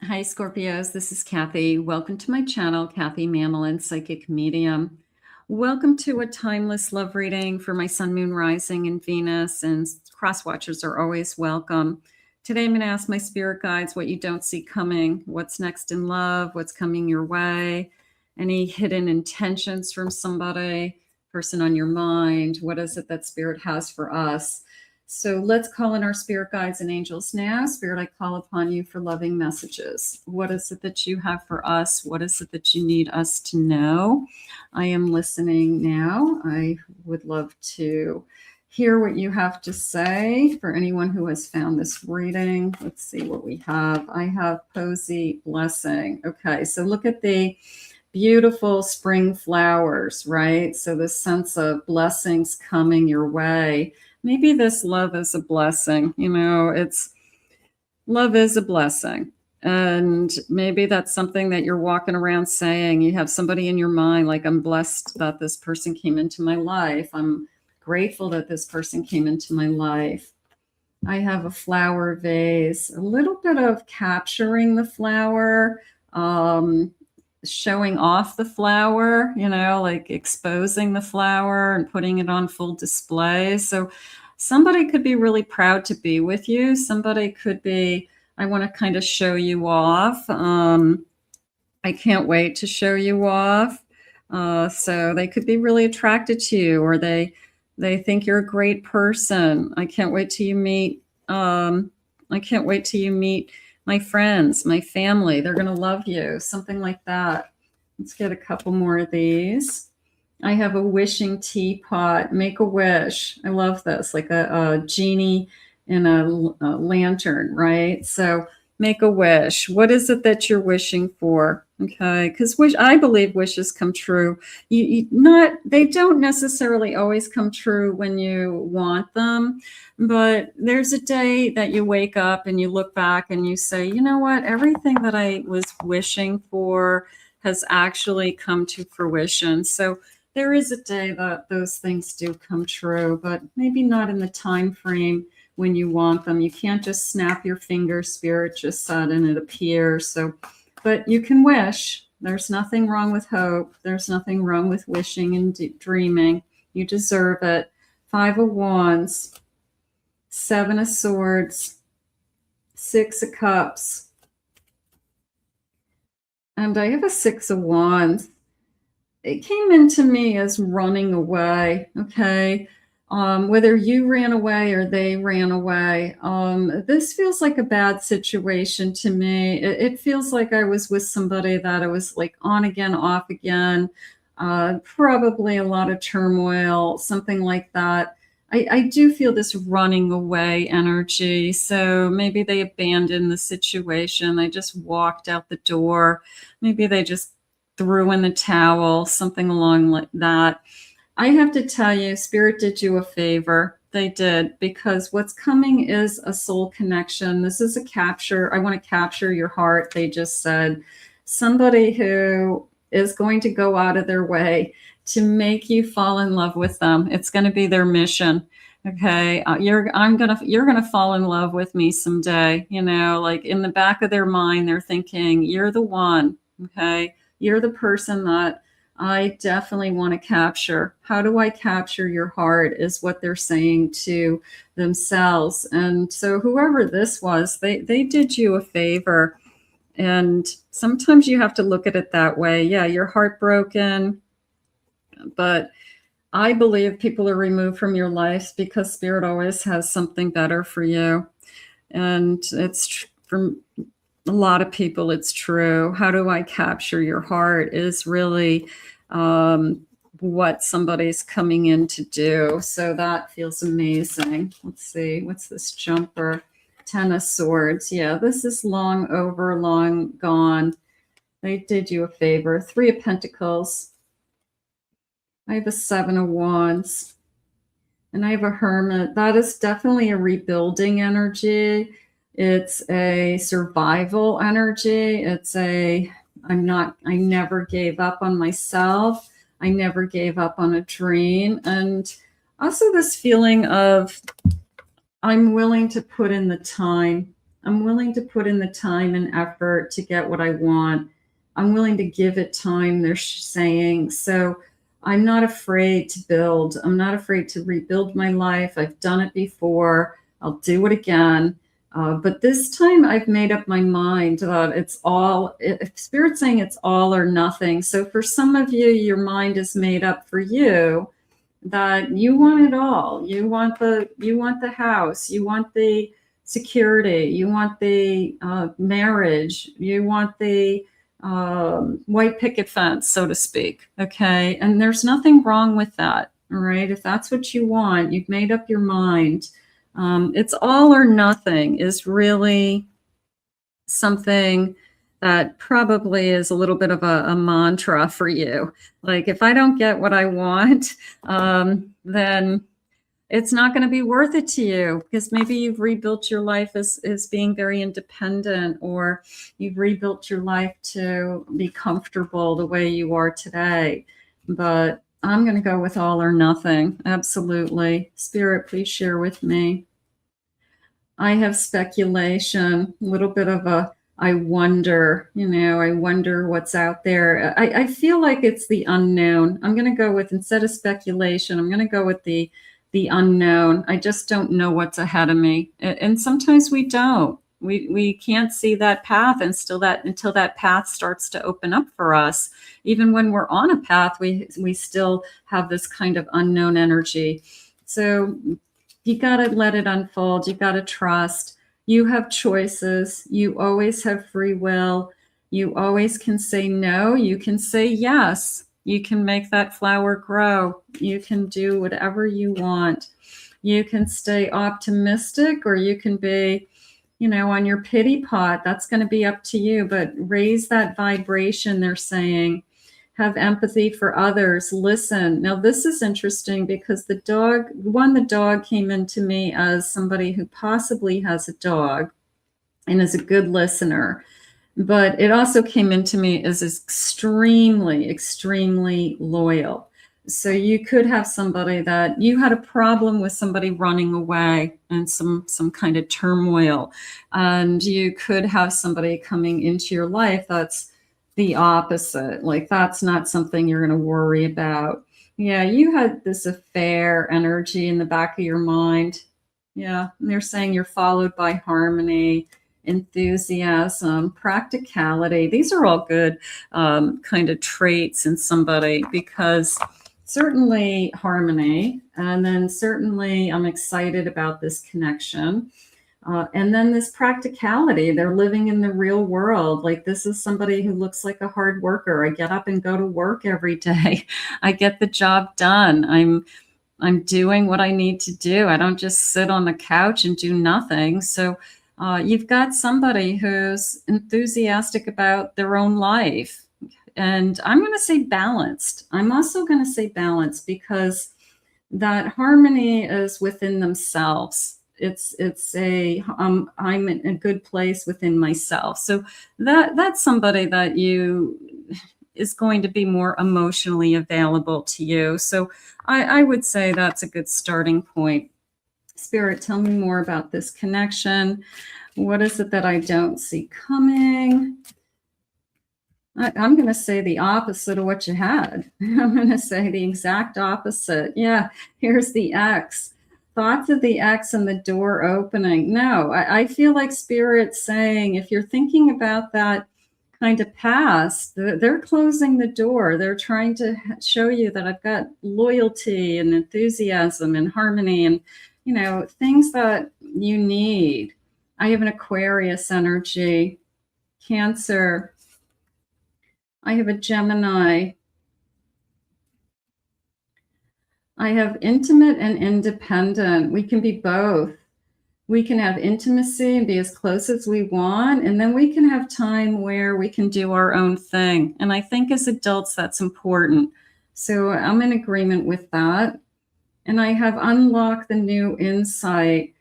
Hi, Scorpios. This is Kathy. Welcome to my channel, Kathy Mamolen, Psychic Medium. Welcome to a timeless love reading for my Sun, Moon, Rising, and Venus, and cross watchers are always welcome. Today, I'm going to ask my spirit guides what you don't see coming, what's next in love, what's coming your way, any hidden intentions from somebody, person on your mind. What is it that spirit has for us? So let's call in our spirit guides and angels now. Spirit, I call upon you for loving messages. What is it that you have for us? What is it that you need us to know? I am listening now. I would love to hear what you have to say. For anyone who has found this reading, let's see what we have. I have Posy Blessing. Okay, so look at the beautiful spring flowers, right? So the sense of blessings coming your way. Maybe this love is a blessing, love is a blessing. And maybe that's something that you're walking around saying. You have somebody in your mind, like, I'm blessed that this person came into my life. I'm grateful that this person came into my life. I have a flower vase, a little bit of capturing the flower, showing off the flower, like exposing the flower and putting it on full display. So somebody could be really proud to be with you. Somebody could be, I want to kind of show you off. I can't wait to show you off. So they could be really attracted to you, or they think you're a great person. I can't wait till you meet. I can't wait till you meet my friends, my family. They're going to love you. Something like that. Let's get a couple more of these. I have a wishing teapot. Make a wish. I love this, like a genie in a lantern, right? So make a wish. What is it that you're wishing for? Okay, because I believe wishes come true. They don't necessarily always come true when you want them, but there's a day that you wake up and you look back and you say, you know what, everything that I was wishing for has actually come to fruition. So there is a day that those things do come true, but maybe not in the time frame when you want them. You can't just snap your fingers, spirit just said, and it appears. So, but you can wish. There's nothing wrong with hope. There's nothing wrong with wishing and dreaming. You deserve it. 5 of Wands, 7 of Swords, 6 of Cups, and I have a 6 of Wands. It came into me as running away, okay? Whether you ran away or they ran away, this feels like a bad situation to me. It feels like I was with somebody that I was like on again, off again, probably a lot of turmoil, something like that. I do feel this running away energy. So maybe they abandoned the situation. They just walked out the door. Maybe they just threw in the towel, something along like that. I have to tell you, Spirit did you a favor. They did, because what's coming is a soul connection. This is a capture. I want to capture your heart. They just said somebody who is going to go out of their way to make you fall in love with them. It's going to be their mission. Okay, you're gonna fall in love with me someday. Like in the back of their mind, they're thinking you're the one. Okay, you're the person that I definitely want to capture. How do I capture your heart is what they're saying to themselves. And so whoever this was, they did you a favor. And sometimes you have to look at it that way. Yeah, you're heartbroken, but I believe people are removed from your life because Spirit always has something better for you. And it's from a lot of people, it's true. How do I capture your heart is really what somebody's coming in to do. So that feels amazing. Let's see, what's this jumper? 10 of Swords. Yeah, this is long over, long gone. They did you a favor. 3 of Pentacles. I have a 7 of Wands. And I have a Hermit. That is definitely a rebuilding energy. It's a survival energy. It's I never gave up on myself. I never gave up on a dream. And also this feeling of I'm willing to put in the time. I'm willing to put in the time and effort to get what I want. I'm willing to give it time, they're saying. So I'm not afraid to build. I'm not afraid to rebuild my life. I've done it before. I'll do it again. But this time I've made up my mind that it's all, Spirit's saying it's all or nothing. So for some of you, your mind is made up for you that you want it all. You want the house, you want the security, you want the marriage, you want the white picket fence, so to speak. Okay. And there's nothing wrong with that. All right. If that's what you want, you've made up your mind. It's all or nothing is really something that probably is a little bit of a mantra for you. Like, if I don't get what I want, then it's not going to be worth it to you, because maybe you've rebuilt your life as being very independent, or you've rebuilt your life to be comfortable the way you are today. But I'm going to go with all or nothing. Absolutely. Spirit, please share with me. I have speculation, a little bit of a, I wonder, I wonder what's out there. I feel like it's the unknown. I'm going to go with, instead of speculation, I'm going to go with the unknown. I just don't know what's ahead of me. And sometimes we don't. We can't see that path until that path starts to open up for us. Even when we're on a path, we still have this kind of unknown energy. So you got to let it unfold. You got to trust. You have choices. You always have free will. You always can say no. You can say yes. You can make that flower grow. You can do whatever you want. You can stay optimistic, or you can be, on your pity pot. That's going to be up to you, but raise that vibration, they're saying. Have empathy for others. Listen. Now, this is interesting because the dog came into me as somebody who possibly has a dog and is a good listener. But it also came into me as extremely, extremely loyal. So you could have somebody that you had a problem with, somebody running away and some kind of turmoil. And you could have somebody coming into your life that's the opposite. Like, that's not something you're going to worry about. Yeah, you had this affair energy in the back of your mind. Yeah, and they're saying you're followed by harmony, enthusiasm, practicality. These are all good kind of traits in somebody, because certainly harmony, and then certainly I'm excited about this connection. And then this practicality, they're living in the real world. Like, this is somebody who looks like a hard worker. I get up and go to work every day. I get the job done. I'm doing what I need to do. I don't just sit on the couch and do nothing. So you've got somebody who's enthusiastic about their own life. And I'm going to say balanced. I'm also going to say balanced, because that harmony is within themselves. It's I'm in a good place within myself. So that's somebody that is going to be more emotionally available to you. So I would say that's a good starting point. Spirit, tell me more about this connection. What is it that I don't see coming? I'm going to say the opposite of what you had. I'm going to say the exact opposite. Yeah, here's the X. Thoughts of the X and the door opening. No, I feel like Spirit's saying, if you're thinking about that kind of past, they're closing the door. They're trying to show you that I've got loyalty and enthusiasm and harmony and, things that you need. I have an Aquarius energy, Cancer. I have a Gemini. I have intimate and independent. We can be both. We can have intimacy and be as close as we want. And then we can have time where we can do our own thing. And I think as adults, that's important. So I'm in agreement with that. And I have unlocked the new insight.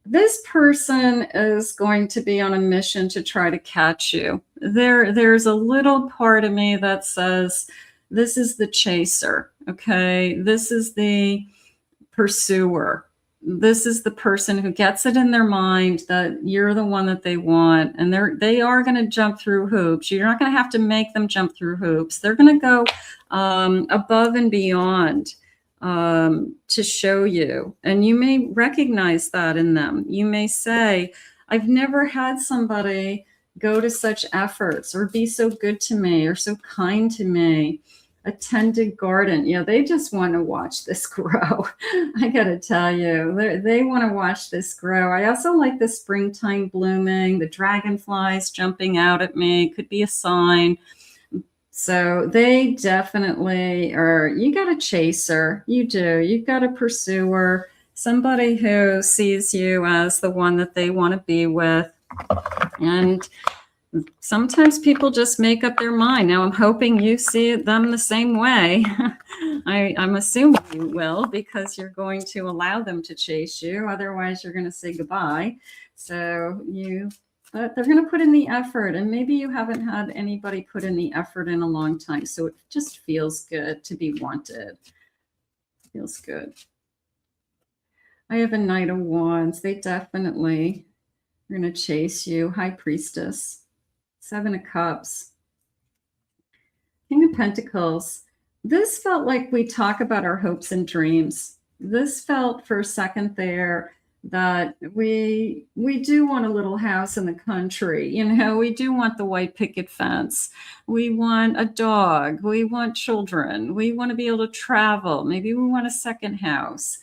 This person is going to be on a mission to try to catch you. There's a little part of me that says, this is the chaser, okay? This is the pursuer. this is the person who gets it in their mind that you're the one that they want, and they are going to jump through hoops. You're not going to have to make them jump through hoops. They're going to go above and beyond to show you, and you may recognize that in them. You may say, I've never had somebody go to such efforts or be so good to me or so kind to me. A tended garden. Yeah, they just want to watch this grow. I got to tell you, they want to watch this grow. I also like the springtime blooming, the dragonflies jumping out at me. Could be a sign. So they definitely are. You got a chaser. You do. You've got a pursuer, somebody who sees you as the one that they want to be with. And sometimes people just make up their mind. Now, I'm hoping you see them the same way. I'm assuming you will, because you're going to allow them to chase you. Otherwise, you're going to say goodbye. But they're going to put in the effort. And maybe you haven't had anybody put in the effort in a long time. So it just feels good to be wanted. Feels good. I have a Knight of Wands. They definitely are going to chase you. High Priestess. Seven of Cups. King of Pentacles. This felt like we talk about our hopes and dreams. This felt for a second there that we do want a little house in the country. You know, we do want the white picket fence. We want a dog. We want children. We want to be able to travel. Maybe we want a second house.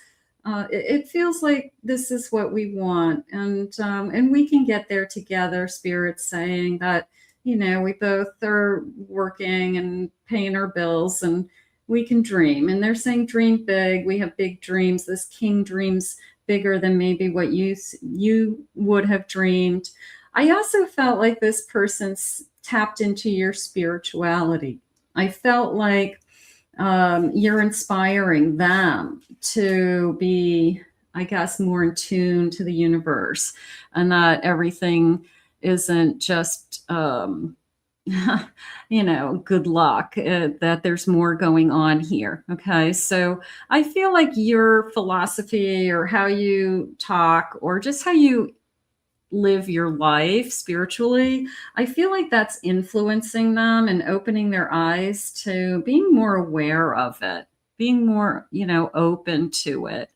It feels like this is what we want, and we can get there together. Spirit's saying that, you know, we both are working and paying our bills, and we can dream. And they're saying dream big. We have big dreams. This king dreams bigger than maybe what you would have dreamed. I also felt like this person's tapped into your spirituality. I felt like you're inspiring them to be, I guess, more in tune to the universe, and that everything isn't just, you know, good luck, that there's more going on here. Okay. So I feel like your philosophy or how you talk or just how you live your life spiritually, I feel like that's influencing them and opening their eyes to being more aware of it, being more, you know, open to it.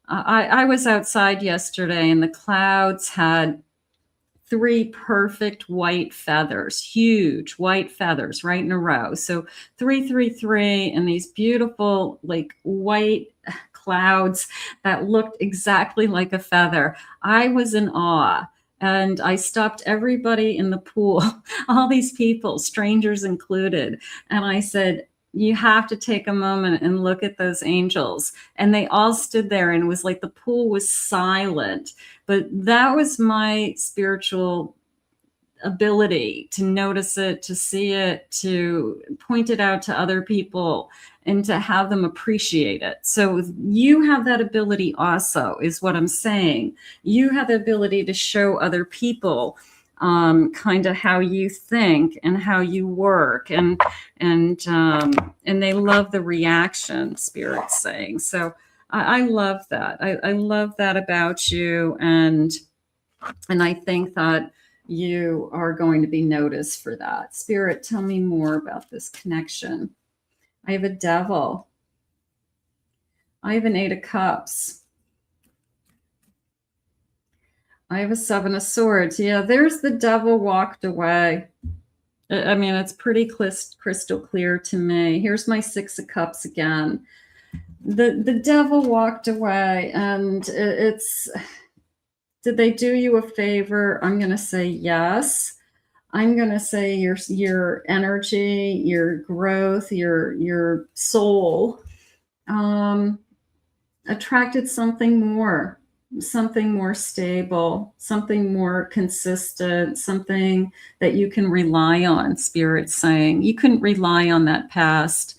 I was outside yesterday and the clouds had 3 perfect white feathers, huge white feathers right in a row. So 3, 3, 3, and these beautiful like white clouds that looked exactly like a feather. I was in awe. And I stopped everybody in the pool, all these people, strangers included. And I said, you have to take a moment and look at those angels. And they all stood there, and it was like the pool was silent. But that was my spiritual ability to notice it, to see it, to point it out to other people, and to have them appreciate it. So you have that ability also, is what I'm saying. You have the ability to show other people kind of how you think and how you work, and they love the reaction, Spirit's saying. So I love that. I love that about you, and I think that you are going to be noticed for that. Spirit, tell me more about this connection. I have a Devil. I have an 8 of Cups. I have a 7 of Swords. Yeah, there's the Devil walked away. I mean, it's pretty crystal clear to me. Here's my 6 of Cups again. The Devil walked away, and it's... Did they do you a favor? I'm going to say yes. I'm going to say your energy, your growth, your soul attracted something more stable, something more consistent, something that you can rely on. Spirit's saying you couldn't rely on that past.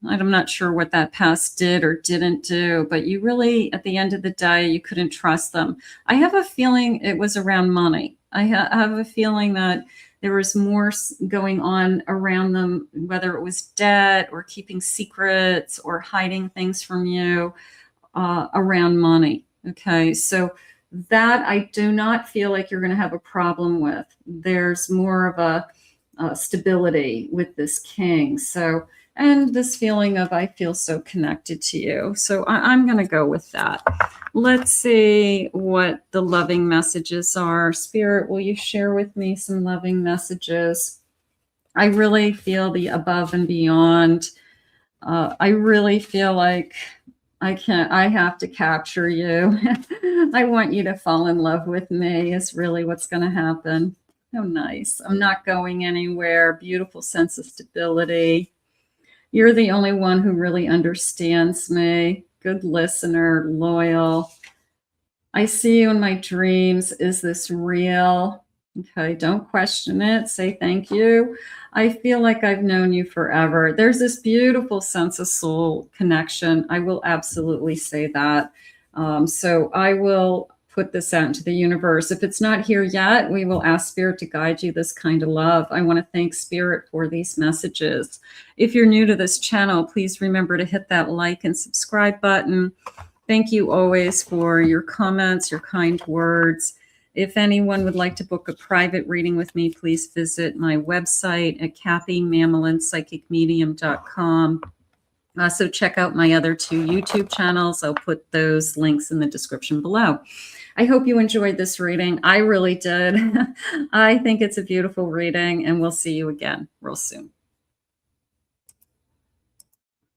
I'm not sure what that past did or didn't do, but you really, at the end of the day, you couldn't trust them. I have a feeling it was around money. I have a feeling that there was more going on around them, whether it was debt or keeping secrets or hiding things from you around money. Okay, so that I do not feel like you're going to have a problem with. There's more of a stability with this king. So, and this feeling of I feel so connected to you. So I'm going to go with that. Let's see what the loving messages are. Spirit, will you share with me some loving messages? I really feel the above and beyond. I really feel like I have to capture you. I want you to fall in love with me is really what's going to happen. Oh, nice. I'm not going anywhere. Beautiful sense of stability. You're the only one who really understands me. Good listener, loyal. I see you in my dreams. Is this real? Okay, don't question it. Say thank you. I feel like I've known you forever. There's this beautiful sense of soul connection. I will absolutely say that. So I will put this out into the universe. If it's not here yet, we will ask Spirit to guide you this kind of love. I want to thank Spirit for these messages. If you're new to this channel, please remember to hit that like and subscribe button. Thank you always for your comments, your kind words. If anyone would like to book a private reading with me, please visit my website at KathyMamolenPsychicMedium.com. Also, check out my other 2 YouTube channels. I'll put those links in the description below. I hope you enjoyed this reading. I really did. I think it's a beautiful reading, and we'll see you again real soon.